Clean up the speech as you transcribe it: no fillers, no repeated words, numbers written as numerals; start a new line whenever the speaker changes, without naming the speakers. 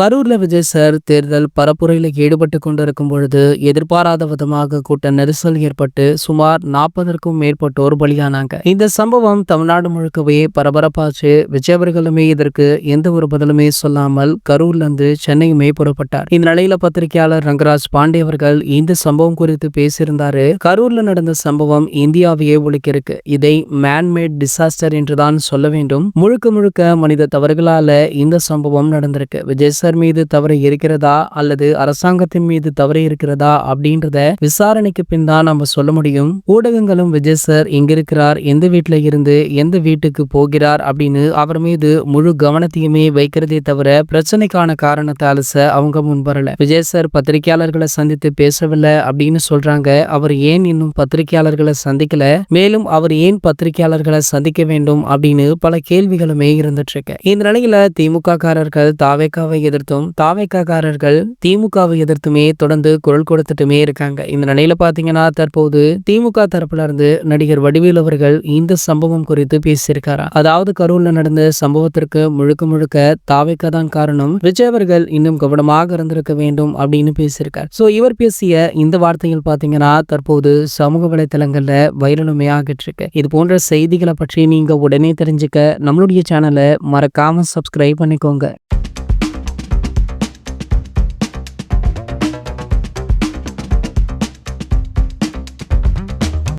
கரூர்ல விஜய் சார் தேர்தல் பரப்புரையில் ஈடுபட்டு கொண்டிருக்கும் பொழுது எதிர்பாராத விதமாக கூட்ட நெரிசல் ஏற்பட்டு சுமார் 40க்கும் மேற்பட்டோர் பலியானாங்க. இந்த சம்பவம் தமிழ்நாடு முழுக்கவே பரபரப்பாச்சு. விஜய் அவர்களுமே இதற்கு எந்த ஒரு பதிலுமே சொல்லாமல் கரூர்ல இருந்து சென்னையுமே புறப்பட்டார். இந்த நிலையில பத்திரிகையாளர் ரங்கராஜ் பாண்டே அவர்கள் இந்த சம்பவம் குறித்து பேசியிருந்தாரு. கரூர்ல நடந்த சம்பவம் இந்தியாவையே ஒழிக்கிருக்கு. இதை மேன்மேட் டிசாஸ்டர் என்றுதான் சொல்ல வேண்டும். முழுக்க முழுக்க மனித தவறுகளால இந்த சம்பவம் நடந்திருக்கு. விஜய் சார் மீது தவறு இருக்கிறதா அல்லது அரசாங்கத்தின் மீது தவறு இருக்கிறதா அப்படின்றத விசாரணைக்கு பின் தான் நம்ம சொல்ல முடியும். ஊடகங்களும் விஜய் சார் எங்க இருக்கிறார், எந்த வீட்டுல இருந்து எந்த வீட்டுக்கு போகிறார் அப்படின்னு அவர் மீது முழு கவனத்தையுமே வைக்கிறதே தவிர பிரச்சனைக்கான காரணத்தை அலச அவங்க முன்வரல. விஜய் சார் பத்திரிகையாளர்களை சந்தித்து பேசவில்லை அப்படின்னு சொல்றாங்க. அவர் ஏன் இன்னும் பத்திரிகையாளர்களை சந்திக்கல, மேலும் அவர் ஏன் பத்திரிகையாளர்களை சந்திக்க வேண்டும் அப்படின்னு பல கேள்விகளுமே இருந்துட்டு இருக்கு. இந்த நிலையில திமுக காரர்கள் தாவேக்காவை எதிர்த்தும் தாவேக்காரர்கள் திமுகவை எதிர்த்துமே தொடர்ந்து குரல் கொடுத்துட்டுமே இருக்காங்க. இந்த நிலையில பாத்தீங்கன்னா தற்போது திமுக தரப்புல இருந்து நடிகர் வடிவேலு அவர்கள் இந்த சம்பவம் குறித்து பேசியிருக்காரா. அதாவது கரூர்ல நடந்த சம்பவத்திற்கு முழுக்க முழுக்க தாவேக்கா தான் காரணம், விஜய் அவர்கள் இன்னும் கவனமாக இருந்திருக்க வேண்டும் அப்படின்னு பேசியிருக்கார். சோ இவர் பேசிய இந்த வார்த்தைகள் பாத்தீங்கன்னா தற்போது சமூக வலைதளங்கள்ல வைரலுமே ஆகிட்டு இருக்கு. இது போன்ற செய்திகளை பற்றி நீங்க உடனே தெரிஞ்சுக்க நம்மளுடைய சேனலை மறக்காம சப்ஸ்கிரைப் பண்ணிக்கோங்க.